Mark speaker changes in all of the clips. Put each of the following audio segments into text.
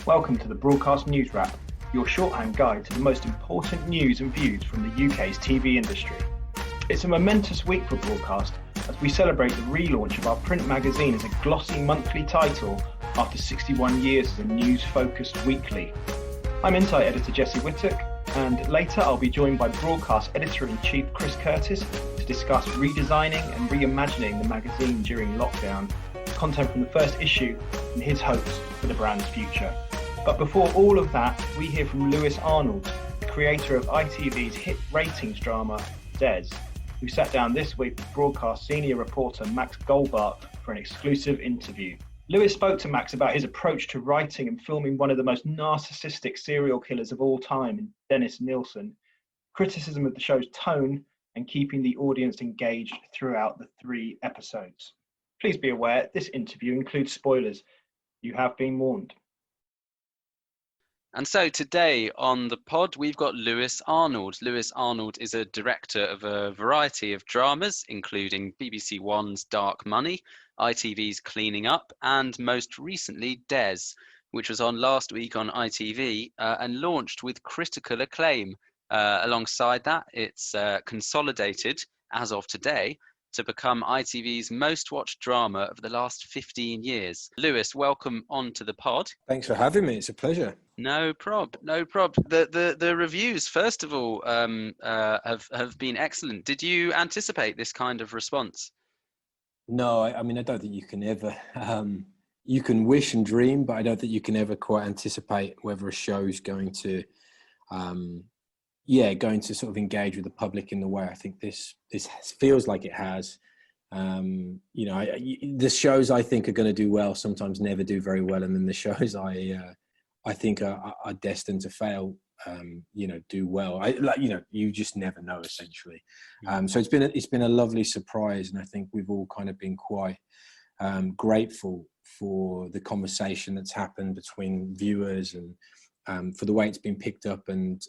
Speaker 1: Welcome to the Broadcast Newswrap, your shorthand guide to the most important news and views from the UK's TV industry. It's a momentous week for Broadcast as we celebrate the relaunch of our print magazine as a glossy monthly title after 61 years as a news-focused weekly. I'm Insight Editor Jesse Whittock, and later I'll be joined by Broadcast Editor-in-Chief Chris Curtis to discuss redesigning and reimagining the magazine during lockdown, content from the first issue and his hopes for the brand's future. But before all of that, we hear from Lewis Arnold, the creator of ITV's hit ratings drama, Des, who sat down this week with Broadcast senior reporter Max Goldbart for an exclusive interview. Lewis spoke to Max about his approach to writing and filming one of the most narcissistic serial killers of all time in Dennis Nilsen, criticism of the show's tone, and keeping the audience engaged throughout the 3 episodes. Please be aware, this interview includes spoilers. You have been warned.
Speaker 2: And so today on the pod, we've got Lewis Arnold. Lewis Arnold is a director of a variety of dramas, including BBC One's Dark Money, ITV's Cleaning Up, and most recently Des, which was on last week on ITV and launched with critical acclaim. Alongside that, it's consolidated, as of today, to become ITV's most watched drama of the last 15 years. Lewis, welcome onto the pod.
Speaker 3: Thanks for having me. It's a pleasure.
Speaker 2: No prob. The reviews, first of all, have been excellent. Did you anticipate this kind of response?
Speaker 3: No, I mean, I don't think you can ever, you can wish and dream, but I don't think you can ever quite anticipate whether a show's going to sort of engage with the public in the way I think this feels like it has. The shows I think are going to do well sometimes never do very well, and then the shows I think are destined to fail, do well. You just never know, essentially. So it's been a lovely surprise, and I think we've all kind of been quite grateful for the conversation that's happened between viewers and for the way it's been picked up and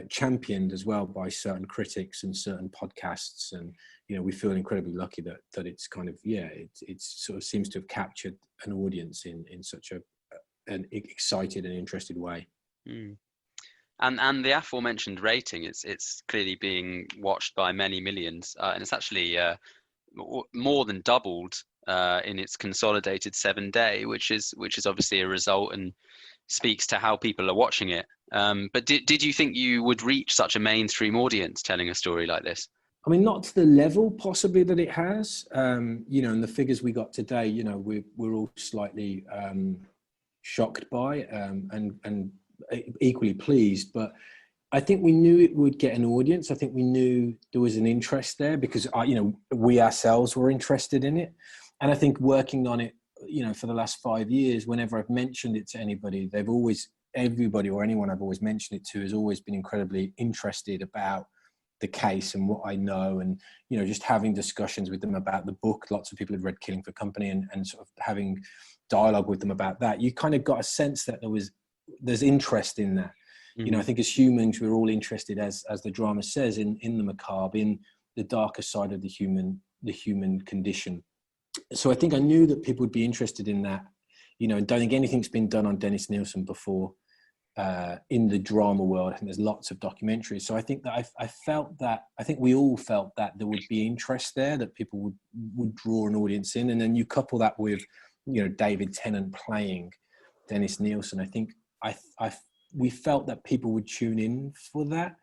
Speaker 3: championed as well by certain critics and certain podcasts. And we feel incredibly lucky that it's kind of it sort of seems to have captured an audience in such an excited and interested way.
Speaker 2: And the aforementioned rating, it's clearly being watched by many millions, and it's actually more than doubled in its consolidated 7-day, which is obviously a result and speaks to how people are watching it. But did you think you would reach such a mainstream audience telling a story like this?
Speaker 3: I mean, not to the level possibly that it has, and the figures we got today, we're all slightly shocked by and equally pleased, but I think we knew it would get an audience. I think we knew there was an interest there because we ourselves were interested in it. And I think working on it, for the last 5 years, whenever I've mentioned it to anybody, everybody or anyone I've always mentioned it to has always been incredibly interested about the case and what I know, and just having discussions with them about the book. Lots of people had read Killing for Company and sort of having dialogue with them about that. You kind of got a sense that there's interest in that. I think as humans we're all interested, as the drama says, in the macabre, in the darker side of the human condition. So I think I knew that people would be interested in that. And don't think anything's been done on Dennis Nilsen before in the drama world. I think there's lots of documentaries. So I think that I think we all felt that there would be interest there, that people would draw an audience in. And then you couple that with David Tennant playing Dennis Nilsen. I think we felt that people would tune in for that,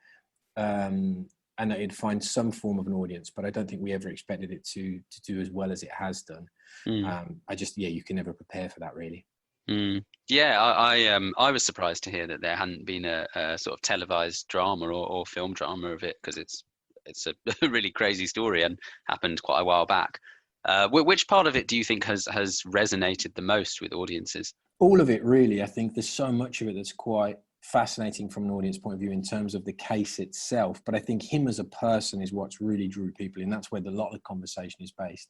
Speaker 3: and that it'd find some form of an audience. But I don't think we ever expected it to do as well as it has done. You can never prepare for that, really. I was surprised to hear that there hadn't been a sort of televised drama or film drama of it, because it's a really crazy story and happened quite a while back. Which part of it do you think has resonated the most with audiences? All of it, really. I think there's so much of it that's quite fascinating from an audience point of view in terms of the case itself. But I think him as a person is what's really drew people in. That's where a lot of the conversation is based.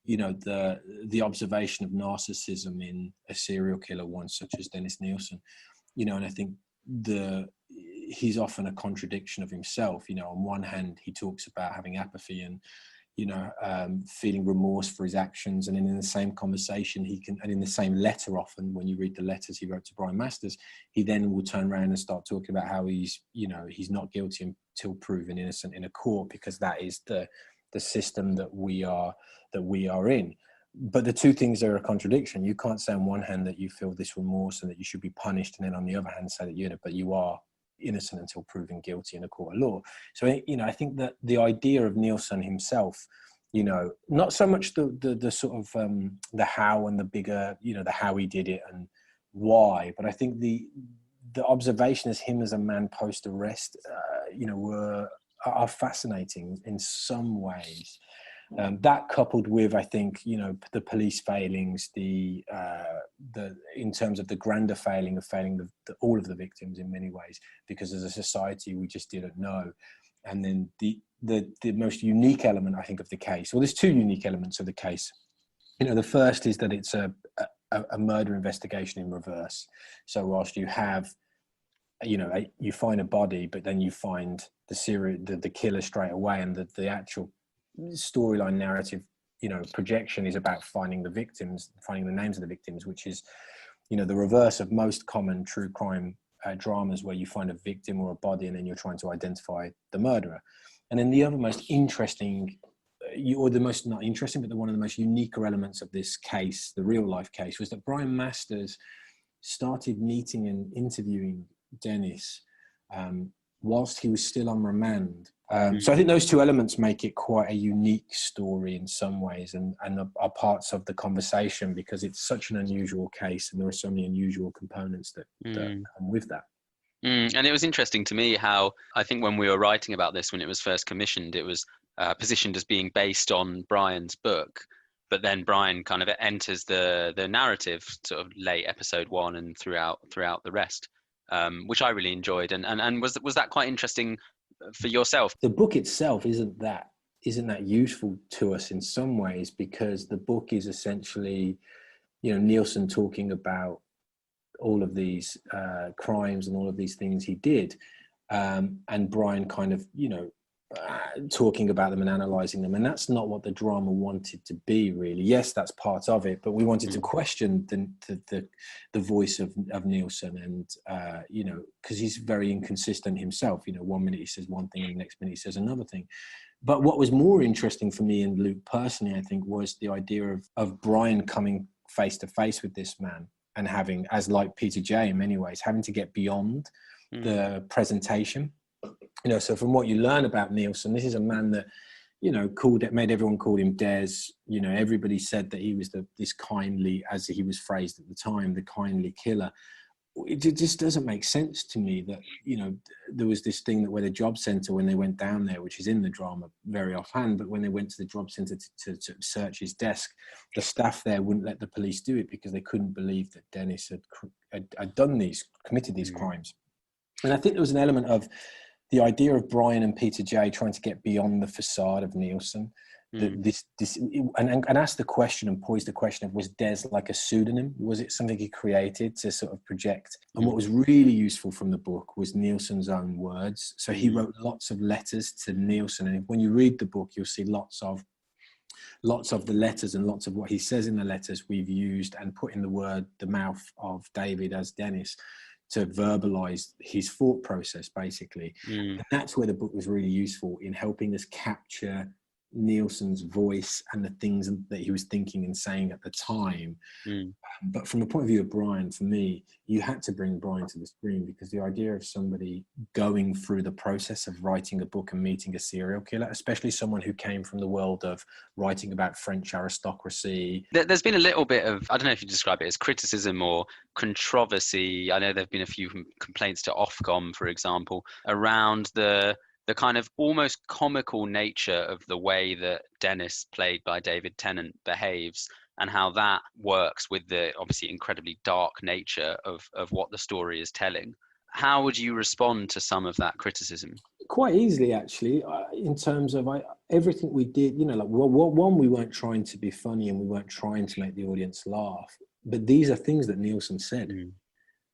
Speaker 3: The observation of narcissism in a serial killer, one such as Dennis Nilsen. And I think he's often a contradiction of himself. On one hand, he talks about having apathy and feeling remorse for his actions. And then in the same conversation, and in the same letter, often when you read the letters he wrote to Brian Masters, he then will turn around and start talking about how he's not guilty until proven innocent in a court, because that is the system that we are in. But the two things are a contradiction. You can't say on one hand that you feel this remorse and that you should be punished, and then on the other hand say that you are innocent until proven guilty in a court of law. So I think that the idea of Nielsen himself, not so much the sort of the how and the bigger, the how he did it and why, but I think the observation as him as a man post arrest, are fascinating in some ways. That coupled with, I think, the police failings, in terms of the grander failing all of the victims in many ways, because as a society we just didn't know. And then the most unique element, I think, of the case, well, there's two unique elements of the case. The first is that it's a murder investigation in reverse. So whilst you have, you find a body, but then you find the killer straight away, and the actual storyline narrative projection is about finding the victims, finding the names of the victims, which is the reverse of most common true crime dramas, where you find a victim or a body and then you're trying to identify the murderer. And then the other most interesting, or the most not interesting, but one of the most unique elements of this case, the real life case, was that Brian Masters started meeting and interviewing Dennis whilst he was still on remand. So I think those two elements make it quite a unique story in some ways, and are parts of the conversation, because it's such an unusual case and there are so many unusual components that come with that.
Speaker 2: And it was interesting to me how, I think when we were writing about this, when it was first commissioned, it was positioned as being based on Brian's book, but then Brian kind of enters the narrative sort of late episode 1 and throughout the rest, which I really enjoyed. And was that quite interesting for yourself?
Speaker 3: The book itself isn't that useful to us in some ways, because the book is essentially, Nielsen talking about all of these crimes and all of these things he did, and Brian kind of, talking about them and analysing them. And that's not what the drama wanted to be, really. Yes, that's part of it, but we wanted to question the voice of Nielsen, and because he's very inconsistent himself. 1 minute he says one thing and the next minute he says another thing. But what was more interesting for me and Luke personally, I think, was the idea of Brian coming face to face with this man and having, as like Peter J in many ways, having to get beyond the presentation. So from what you learn about Nielsen, this is a man that, made everyone call him Des. Everybody said that he was this kindly, as he was phrased at the time, the kindly killer. It just doesn't make sense to me that, there was this thing that where the job centre, when they went down there, which is in the drama very offhand, but when they went to the job centre to search his desk, the staff there wouldn't let the police do it because they couldn't believe that Dennis had committed these crimes. And I think there was an element of the idea of Brian and Peter J trying to get beyond the facade of Nielsen, and ask the question and pose the question of, was Des like a pseudonym? Was it something he created to sort of project? And what was really useful from the book was Nielsen's own words. So he wrote lots of letters to Nielsen, and when you read the book, you'll see lots of the letters, and lots of what he says in the letters we've used and put in the mouth of David as Dennis, to verbalize his thought process, basically. And that's where the book was really useful in helping us capture Nielsen's voice and the things that he was thinking and saying at the time. But from the point of view of Brian, for me, you had to bring Brian to the screen, because the idea of somebody going through the process of writing a book and meeting a serial killer, especially someone who came from the world of writing about French aristocracy.
Speaker 2: There's been a little bit of, I don't know if you describe it as criticism or controversy. I know there have been a few complaints to Ofcom, for example, around the kind of almost comical nature of the way that Dennis, played by David Tennant, behaves, and how that works with the obviously incredibly dark nature of what the story is telling. How would you respond to some of that criticism?
Speaker 3: Quite easily, actually, in terms of everything we did, one, we weren't trying to be funny and we weren't trying to make the audience laugh, but these are things that Nielsen said.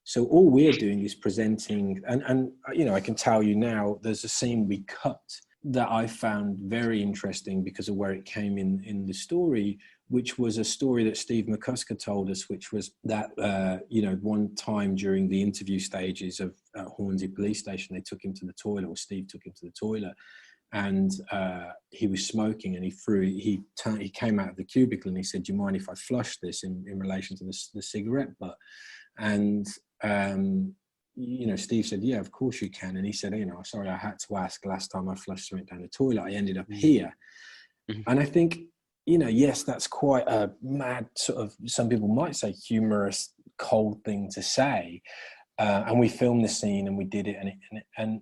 Speaker 3: So all we're doing is presenting, and I can tell you now, there's a scene we cut that I found very interesting because of where it came in the story, which was a story that Steve McCusker told us, which was that, one time during the interview stages of Hornsey Police Station, they took him to the toilet, or Steve took him to the toilet, and he was smoking, and he came out of the cubicle and he said, "Do you mind if I flush this," in relation to the cigarette butt? And Steve said, "Yeah, of course you can." And he said, "Sorry, I had to ask. Last time I flushed something down the toilet, I ended up here." Mm-hmm. And I think, yes, that's quite a mad sort of, some people might say, humorous, cold thing to say. And we filmed the scene and we did it, and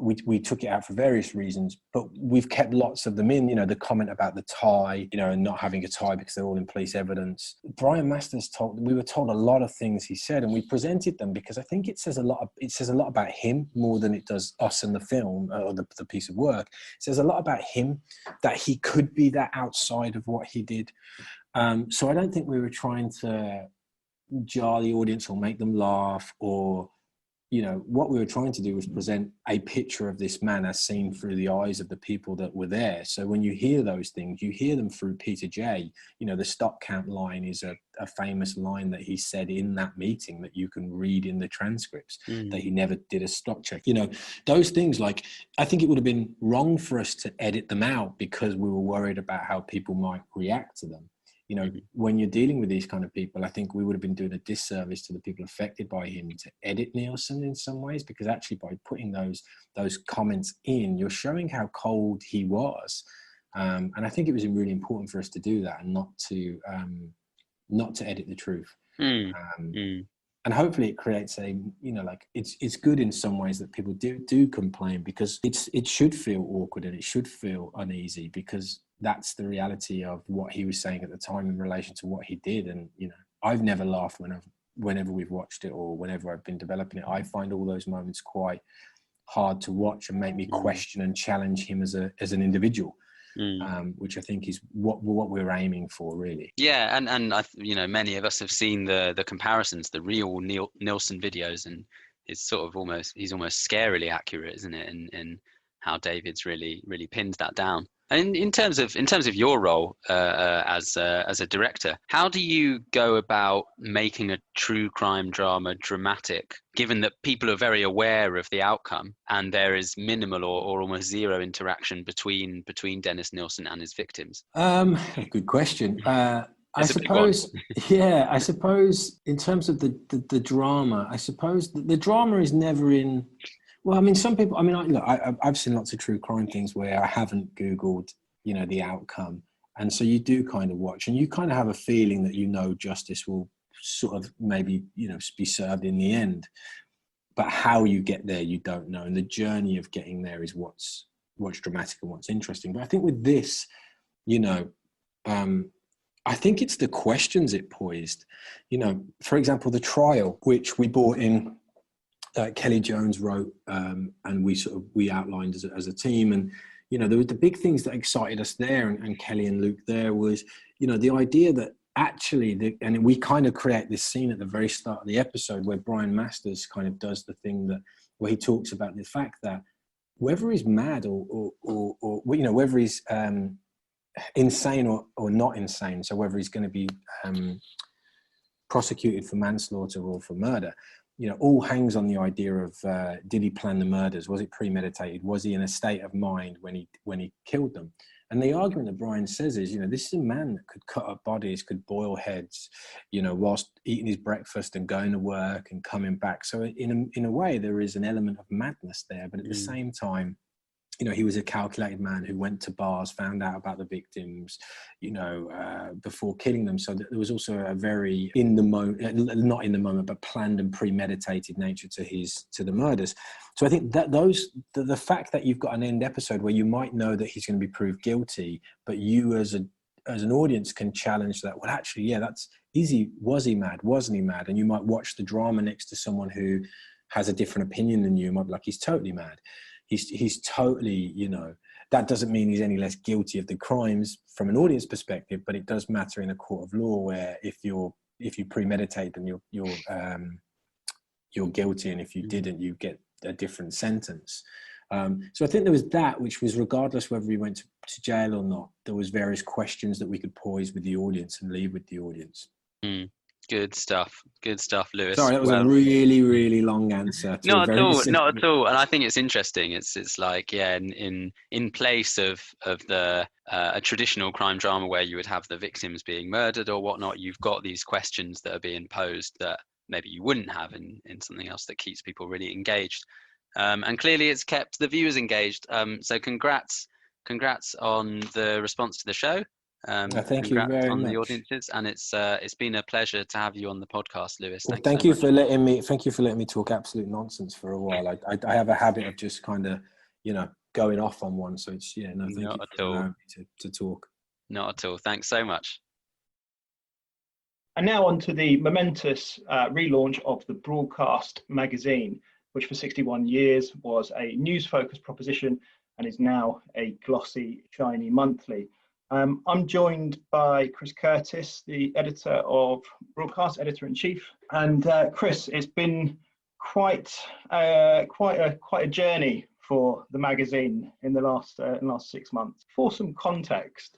Speaker 3: we took it out for various reasons, but we've kept lots of them in, the comment about the tie, and not having a tie because they're all in police evidence. Brian Masters we were told a lot of things he said, and we presented them because I think it says a lot about him more than it does us in the film or the piece of work. It says a lot about him, that he could be that outside of what he did. So I don't think we were trying to jar the audience or make them laugh, or what we were trying to do was present a picture of this man as seen through the eyes of the people that were there. So when you hear those things, you hear them through Peter J. The stop count line is a famous line that he said in that meeting that you can read in the transcripts, that he never did a stop check. Those things, like, I think it would have been wrong for us to edit them out because we were worried about how people might react to them. When you're dealing with these kind of people, I think we would have been doing a disservice to the people affected by him to edit Nielsen in some ways, because actually by putting those comments in, you're showing how cold he was. And I think it was really important for us to do that and not to edit the truth. And hopefully it creates it's good in some ways that people do complain, because it should feel awkward and it should feel uneasy, because that's the reality of what he was saying at the time in relation to what he did. And, I've never laughed whenever we've watched it or whenever I've been developing it. I find all those moments quite hard to watch and make me question and challenge him as an individual. Which I think is what we're aiming for, really.
Speaker 2: Yeah, and many of us have seen the comparisons, the real Nielsen videos, and he's almost scarily accurate, isn't it? In how David's really pinned that down. And in terms of your role as a director, how do you go about making a true crime drama dramatic, given that people are very aware of the outcome and there is minimal or almost zero interaction between Dennis Nielsen and his victims?
Speaker 3: Good question. I suppose in terms of the drama, I suppose the drama is never in. Well, I mean, some people. I mean, I've seen lots of true crime things where I haven't Googled, the outcome, and so you do kind of watch, and you kind of have a feeling that justice will sort of maybe be served in the end, but how you get there you don't know, and the journey of getting there is what's dramatic and what's interesting. But I think with this, I think it's the questions it posed. For example, the trial, which we brought in. Kelly Jones wrote, and we outlined as a team, and there were the big things that excited us there, and Kelly and Luke there was the idea that actually and we kind of create this scene at the very start of the episode where Brian Masters kind of does the thing where he talks about the fact that whether he's mad or whether he's insane or not insane, so whether he's going to be prosecuted for manslaughter or for murder, all hangs on the idea of did he plan the murders? Was it premeditated? Was he in a state of mind when he killed them? And the argument that Brian says is, this is a man that could cut up bodies, could boil heads, whilst eating his breakfast and going to work and coming back. So in a way, there is an element of madness there, but at the same time, he was a calculated man who went to bars, found out about the victims, before killing them. So there was also a very not in the moment, but planned and premeditated nature to the murders. So I think that the fact that you've got an end episode where you might know that he's going to be proved guilty, but you as an audience can challenge that. Well, actually, yeah, was he mad? Wasn't he mad? And you might watch the drama next to someone who has a different opinion than you. You might be like, he's totally mad. He's totally, that doesn't mean he's any less guilty of the crimes from an audience perspective, but it does matter in a court of law where if you premeditate, then you're guilty, and if you didn't, you get a different sentence. So I think there was that, which was regardless whether we went to jail or not, there was various questions that we could pose with the audience and leave with the audience.
Speaker 2: Good stuff, Lewis.
Speaker 3: Sorry, that was a really, really long answer to a
Speaker 2: Not at
Speaker 3: very
Speaker 2: all,
Speaker 3: simple...
Speaker 2: not at all. And I think it's interesting. It's like, yeah, in place of the a traditional crime drama where you would have the victims being murdered or whatnot, you've got these questions that are being posed that maybe you wouldn't have in something else that keeps people really engaged. And clearly it's kept the viewers engaged. So congrats on the response to the show.
Speaker 3: Thank you very
Speaker 2: on
Speaker 3: much.
Speaker 2: the audiences, and it's been a pleasure to have you on the podcast, Lewis.
Speaker 3: Well,
Speaker 2: Thank
Speaker 3: thank
Speaker 2: you
Speaker 3: you
Speaker 2: so
Speaker 3: for letting me talk absolute nonsense for a while. I have a habit of just kind of, going off on one. So it's, thank you for allowing me to talk.
Speaker 2: Not at all. Thanks so much.
Speaker 1: And now on to the momentous relaunch of the Broadcast magazine, which for 61 years was a news-focused proposition and is now a glossy, shiny monthly. I'm joined by Chris Curtis, the editor of Broadcast, editor-in-chief. And Chris, it's been quite a journey for the magazine in the last 6 months. For some context,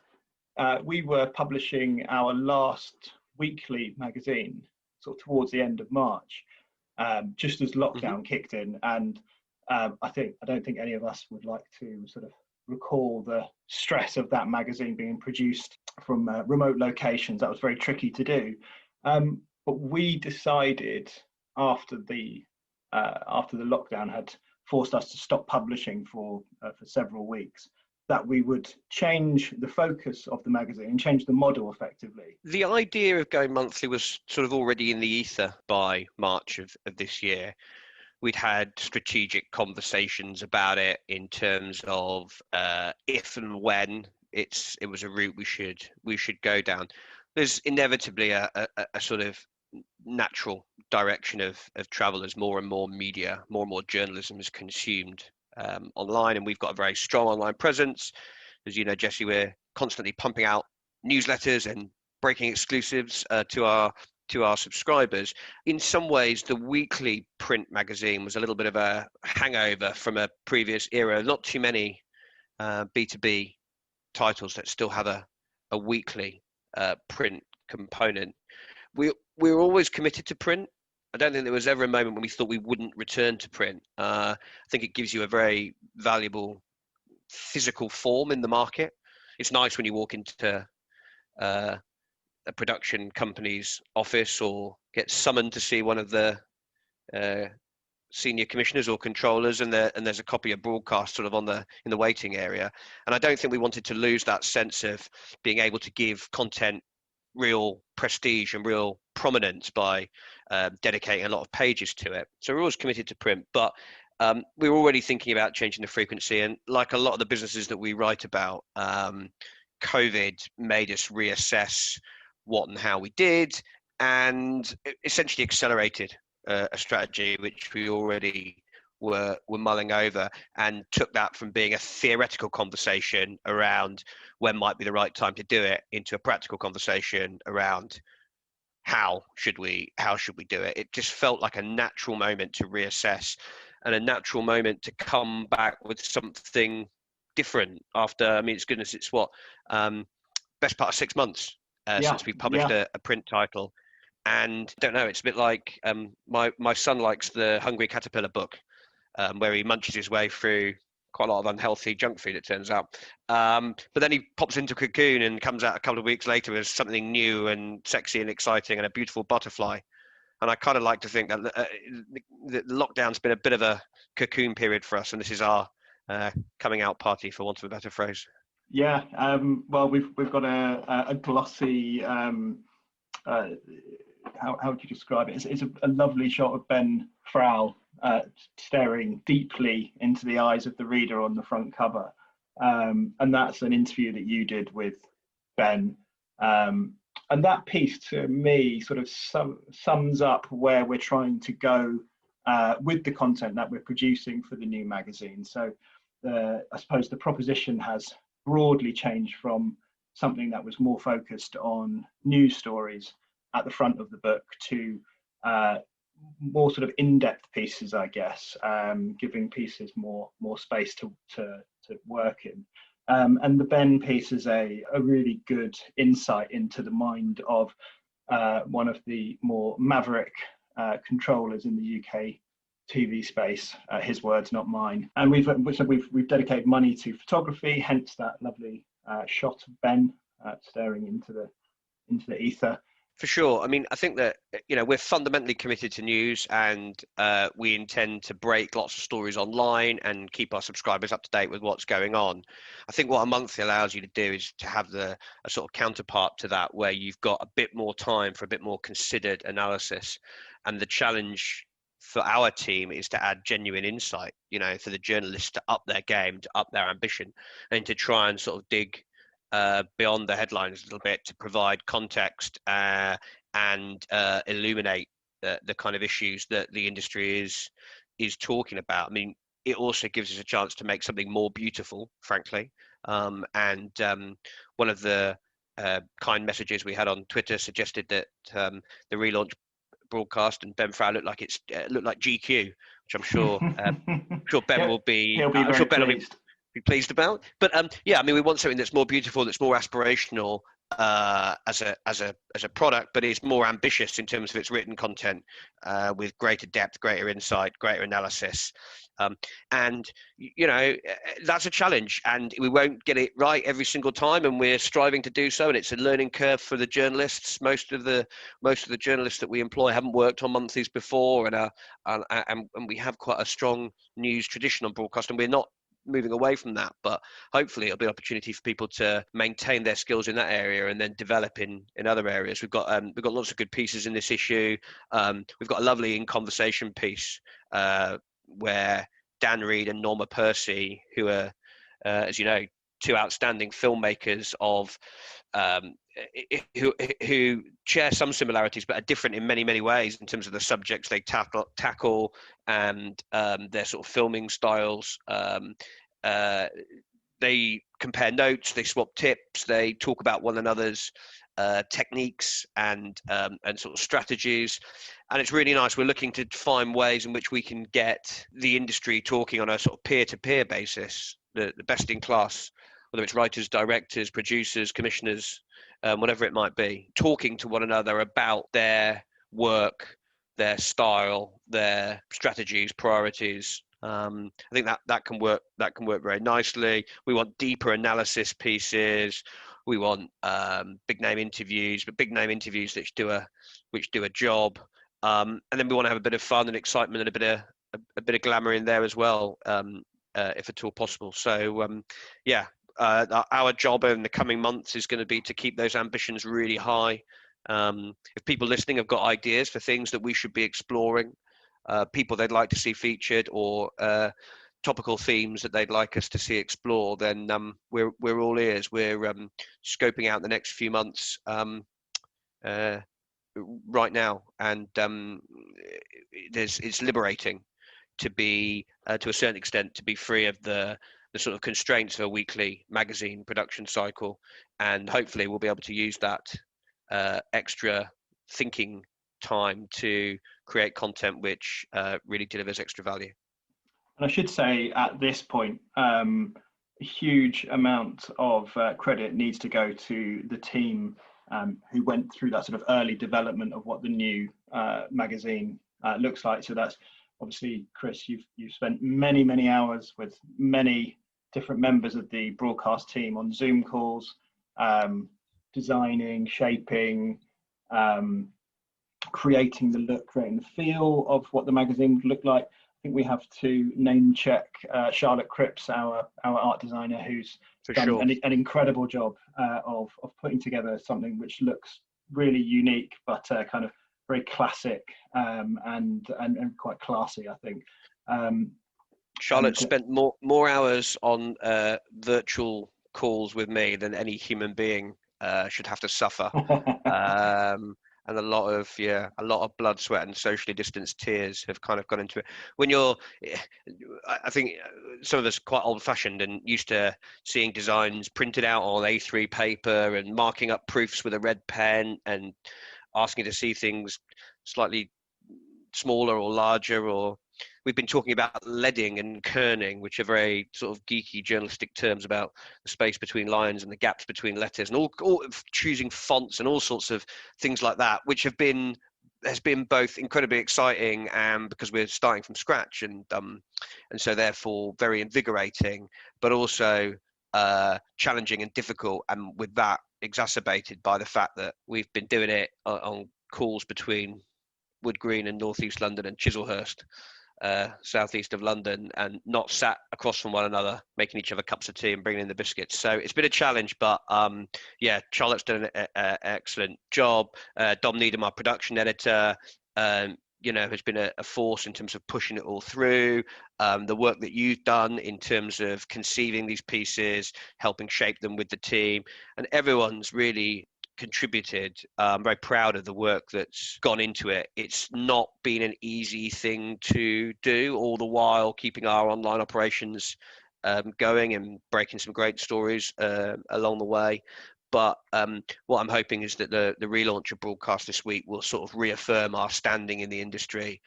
Speaker 1: we were publishing our last weekly magazine sort of towards the end of March, just as lockdown kicked in, and I don't think any of us would like to sort of recall the stress of that magazine being produced from remote locations. That was very tricky to do, but we decided after the lockdown had forced us to stop publishing for several weeks, that we would change the focus of the magazine and change the model effectively.
Speaker 4: The idea of going monthly was sort of already in the ether by March of this year. We'd had strategic conversations about it in terms of if and when it was a route we should go down. There's inevitably a sort of natural direction of travel as more and more media, more and more journalism is consumed online, and we've got a very strong online presence. As you know, Jesse, we're constantly pumping out newsletters and breaking exclusives to our subscribers. In some ways, the weekly print magazine was a little bit of a hangover from a previous era. Not too many B2B titles that still have a weekly print component. We're always committed to print. I don't think there was ever a moment when we thought we wouldn't return to print. I think it gives you a very valuable physical form in the market. It's nice when you walk into a production company's office or get summoned to see one of the senior commissioners or controllers, and there's a copy of Broadcast sort of in the waiting area. And I don't think we wanted to lose that sense of being able to give content real prestige and real prominence by dedicating a lot of pages to it. So we're always committed to print, but we were already thinking about changing the frequency. And like a lot of the businesses that we write about, COVID made us reassess what and how we did, and essentially accelerated a strategy which we already were mulling over, and took that from being a theoretical conversation around when might be the right time to do it into a practical conversation around how should we do it. It just felt like a natural moment to reassess and a natural moment to come back with something different after, I mean, it's goodness, it's what, best part of 6 months since we published a print title. And I don't know, it's a bit like my son likes the Hungry Caterpillar book, where he munches his way through quite a lot of unhealthy junk food, it turns out. But then he pops into Cocoon and comes out a couple of weeks later as something new and sexy and exciting and a beautiful butterfly. And I kind of like to think that the lockdown's been a bit of a cocoon period for us, and this is our coming out party, for want of a better phrase.
Speaker 1: Yeah, well, we've got a glossy, how would you describe it? It's a lovely shot of Ben Frau staring deeply into the eyes of the reader on the front cover. And that's an interview that you did with Ben. And that piece to me sort of sums up where we're trying to go with the content that we're producing for the new magazine. So I suppose the proposition has broadly changed from something that was more focused on news stories at the front of the book to more sort of in-depth pieces, I guess, giving pieces more space to work in. And the Ben piece is a really good insight into the mind of one of the more maverick controllers in the UK TV space. His words, not mine. And we've dedicated money to photography, hence that lovely shot of Ben staring into the ether.
Speaker 4: For sure. I mean, I think that, we're fundamentally committed to news, and we intend to break lots of stories online and keep our subscribers up to date with what's going on. I think what a monthly allows you to do is to have a sort of counterpart to that, where you've got a bit more time for a bit more considered analysis. And the challenge for our team is to add genuine insight, for the journalists to up their game, to up their ambition, and to try and sort of dig beyond the headlines a little bit, to provide context and illuminate the kind of issues that the industry is talking about. I mean, it also gives us a chance to make something more beautiful, frankly. And one of the kind messages we had on Twitter suggested that the relaunch broadcast and Ben Frau looked like GQ, which I'm sure Ben will be.
Speaker 1: He'll be very pleased.
Speaker 4: Be pleased about. But I mean, we want something that's more beautiful, that's more aspirational as a product, but is more ambitious in terms of its written content, with greater depth, greater insight, greater analysis. And that's a challenge, and we won't get it right every single time, and we're striving to do so. And it's a learning curve for the journalists. Most of the journalists that we employ haven't worked on monthlies before, and we have quite a strong news tradition on broadcast, and we're not moving away from that, but hopefully it'll be an opportunity for people to maintain their skills in that area and then develop in other areas. We've got lots of good pieces in this issue. We've got a lovely In Conversation piece where Dan Reed and Norma Percy, who are as you know, two outstanding filmmakers who share some similarities but are different in many ways in terms of the subjects they tackle and their sort of filming styles. They compare notes, they swap tips, they talk about one another's techniques and sort of strategies, and it's really nice. We're looking to find ways in which we can get the industry talking on a sort of peer-to-peer basis, the best in class, whether it's writers, directors, producers, commissioners, whatever it might be, talking to one another about their work, their style, their strategies, priorities. I think that can work very nicely. We want deeper analysis pieces. We want big name interviews, but big name interviews which do a job. And then we want to have a bit of fun and excitement and a bit of glamour in there as well, if at all possible. So our job in the coming months is going to be to keep those ambitions really high. If people listening have got ideas for things that we should be exploring, people they'd like to see featured, or topical themes that they'd like us to see explore, then we're all ears. We're scoping out the next few months right now, and it's liberating to be, to a certain extent, to be free of the sort of constraints of a weekly magazine production cycle, and hopefully we'll be able to use that extra thinking time to create content which really delivers extra value.
Speaker 1: And I should say at this point, a huge amount of credit needs to go to the team who went through that sort of early development of what the new magazine looks like. So that's obviously, Chris, you've spent many hours with many different members of the broadcast team on Zoom calls, designing, shaping, creating the look, creating the feel of what the magazine would look like. I think we have to name check Charlotte Cripps, our art designer, who's done an incredible job of putting together something which looks really unique, but kind of very classic and quite classy, I think.
Speaker 4: Charlotte spent more hours on virtual calls with me than any human being should have to suffer. And a lot of blood, sweat, and socially distanced tears have kind of gone into it. I think some of us are quite old-fashioned and used to seeing designs printed out on A3 paper and marking up proofs with a red pen and asking to see things slightly smaller or larger, or we've been talking about leading and kerning, which are very sort of geeky journalistic terms about the space between lines and the gaps between letters, and all choosing fonts and all sorts of things like that, which has been both incredibly exciting and because we're starting from scratch, and so therefore very invigorating, but also challenging and difficult, and with that exacerbated by the fact that we've been doing it on calls between Wood Green and North East London and Chislehurst, southeast of London, and not sat across from one another making each other cups of tea and bringing in the biscuits. So it's been a challenge, but yeah, Charlotte's done an excellent job. Dom Needham, our production editor, has been a force in terms of pushing it all through. The work that you've done in terms of conceiving these pieces, helping shape them with the team, and everyone's really contributed. I'm very proud of the work that's gone into it. It's not been an easy thing to do, all the while keeping our online operations going and breaking some great stories along the way. But what I'm hoping is that the relaunch of Broadcast this week will sort of reaffirm our standing in the industry.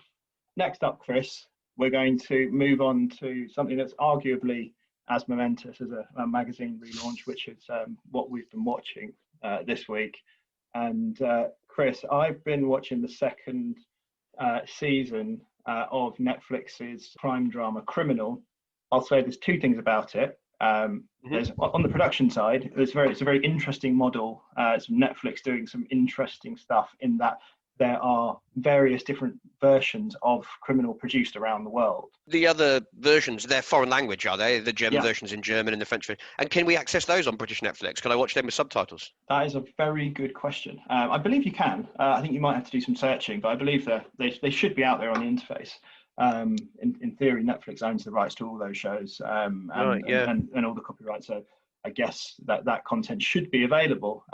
Speaker 1: Next up, Chris, we're going to move on to something that's arguably as momentous as a magazine relaunch, which is what we've been watching this week. And Chris, I've been watching the second season of Netflix's crime drama Criminal. I'll say there's two things about it. There's on the production side, it's a very interesting model. It's Netflix doing some interesting stuff in that there are various different versions of Criminal produced around the world.
Speaker 4: The other versions, they're foreign language, are they? The German versions in German and the French version. And can we access those on British Netflix? Can I watch them with subtitles?
Speaker 1: That is a very good question. I believe you can. I think you might have to do some searching, but I believe they should be out there on the interface. In theory, Netflix owns the rights to all those shows and all the copyright. So I guess that content should be available.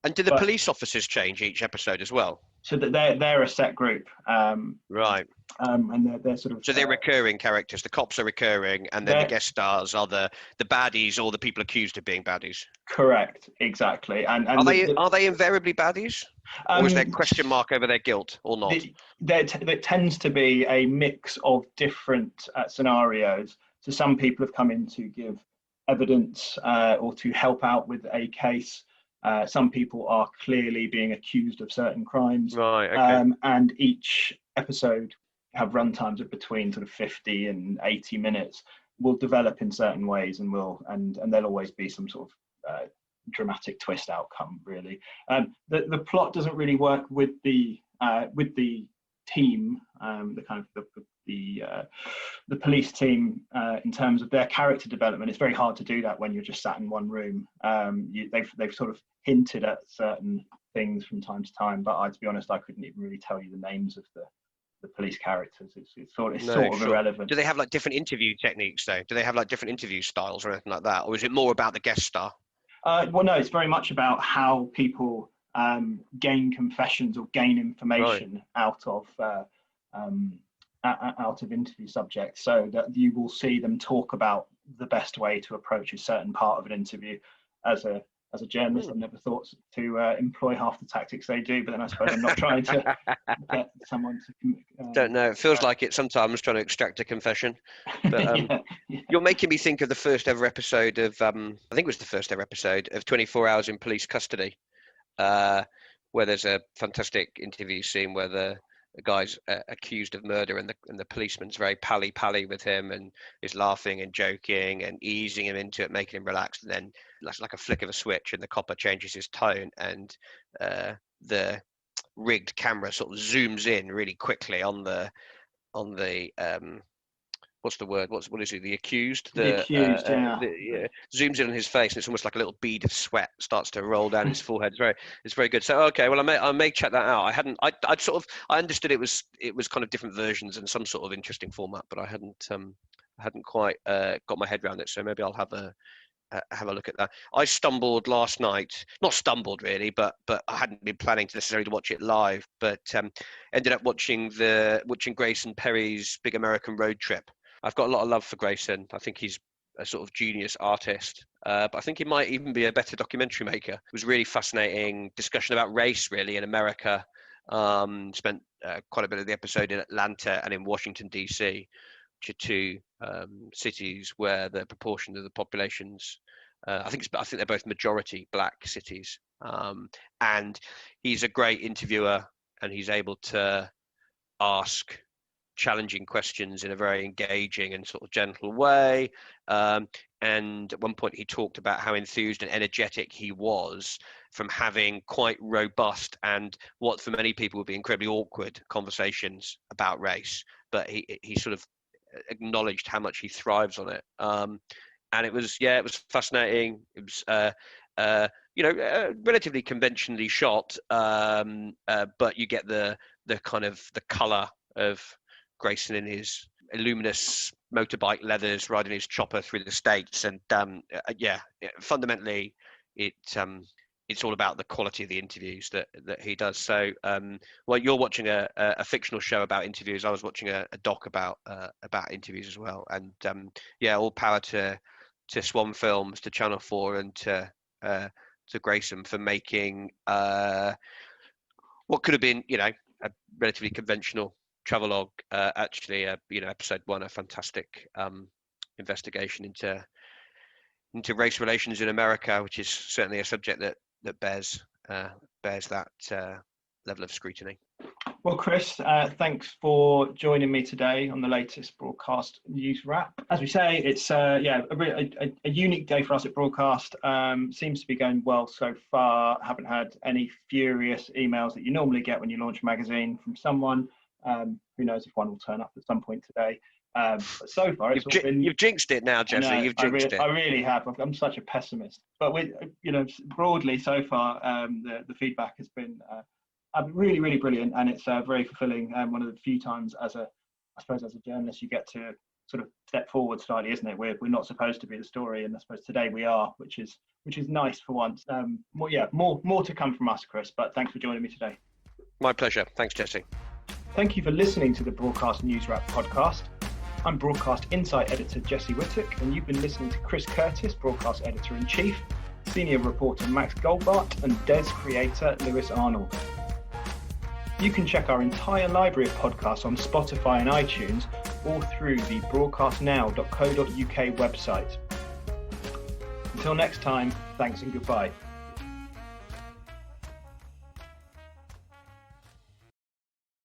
Speaker 4: And do the police officers change each episode as well?
Speaker 1: So that they're a set group.
Speaker 4: Right.
Speaker 1: And they're sort of.
Speaker 4: So they're recurring characters. The cops are recurring, and then the guest stars are the baddies or the people accused of being baddies. Correct. Exactly. And are they invariably baddies? Or is there a question mark over their guilt or not?
Speaker 1: There tends to be a mix of different scenarios. So some people have come in to give evidence or to help out with a case. Some people are clearly being accused of certain crimes.
Speaker 4: Right. Okay.
Speaker 1: And each episode have run times of between sort of 50 and 80 minutes. Will develop in certain ways, and there'll always be some sort of dramatic twist outcome, really. The plot doesn't really work with the team, the police team, in terms of their character development. It's very hard to do that when you're just sat in one room. They've sort of hinted at certain things from time to time, but to be honest, I couldn't even really tell you the names of the police characters. It's sort of irrelevant.
Speaker 4: Do they have like different interview techniques though? Do they have like different interview styles or anything like that, or is it more about the guest star?
Speaker 1: Well, no, it's very much about how people gain confessions or gain information out of interview subjects, so that you will see them talk about the best way to approach a certain part of an interview. As a journalist, I've never thought to employ half the tactics they do, but then I suppose I'm not trying to get someone to.
Speaker 4: Don't know. It feels like it sometimes trying to extract a confession. But you're making me think of the first ever episode of, I think it was the first ever episode of 24 Hours in Police Custody, where there's a fantastic interview scene where the guy's accused of murder, and the policeman's very pally with him and is laughing and joking and easing him into it, making him relaxed, and then like a flick of a switch and the copper changes his tone, and the rigged camera sort of zooms in really quickly on the what's the word? What is it? The accused.
Speaker 1: The accused,
Speaker 4: zooms in on his face, and it's almost like a little bead of sweat starts to roll down his forehead. It's very good. So okay, well I may check that out. I understood it was kind of different versions and some sort of interesting format, but I hadn't quite got my head around it. So maybe I'll have a look at that. I stumbled last night, not stumbled really, but I hadn't been planning to necessarily watch it live, but ended up watching Grayson Perry's Big American Road Trip. I've got a lot of love for Grayson. I think he's a sort of genius artist, but I think he might even be a better documentary maker. It was really fascinating discussion about race really in America. Spent quite a bit of the episode in Atlanta and in Washington DC, which are two cities where the proportion of the populations, I think they're both majority black cities. And he's a great interviewer, and he's able to ask challenging questions in a very engaging and sort of gentle way. And at one point he talked about how enthused and energetic he was from having quite robust and what for many people would be incredibly awkward conversations about race, but he sort of acknowledged how much he thrives on it. And it was fascinating. It was relatively conventionally shot, but you get the kind of the color of Grayson in his luminous motorbike leathers riding his chopper through the States. And fundamentally it's all about the quality of the interviews that he does. So while you're watching a fictional show about interviews, I was watching a doc about interviews as well. And all power to Swan Films, to Channel 4, and to Grayson for making what could have been, a relatively conventional travelogue, actually, episode 1, a fantastic investigation into race relations in America, which is certainly a subject that bears that level of scrutiny.
Speaker 1: Well, Chris, thanks for joining me today on the latest Broadcast Newswrap. As we say, it's a unique day for us at Broadcast. Seems to be going well so far. Haven't had any furious emails that you normally get when you launch a magazine from someone. Who knows if one will turn up at some point today. But so far,
Speaker 4: you've jinxed it now, Jesse. You've jinxed it.
Speaker 1: I really have. I'm such a pessimist. But broadly so far, the feedback has been really, really brilliant, and it's very fulfilling. One of the few times as a journalist, you get to sort of step forward slightly, isn't it? We're not supposed to be the story, and I suppose today we are, which is nice for once. More to come from us, Chris. But thanks for joining me today.
Speaker 4: My pleasure. Thanks, Jesse.
Speaker 1: Thank you for listening to the Broadcast Newswrap podcast. I'm Broadcast Insight Editor Jesse Whittock, and you've been listening to Chris Curtis, Broadcast Editor-in-Chief, Senior Reporter Max Goldbart, and Des creator Lewis Arnold. You can check our entire library of podcasts on Spotify and iTunes, or through the broadcastnow.co.uk website. Until next time, thanks and goodbye.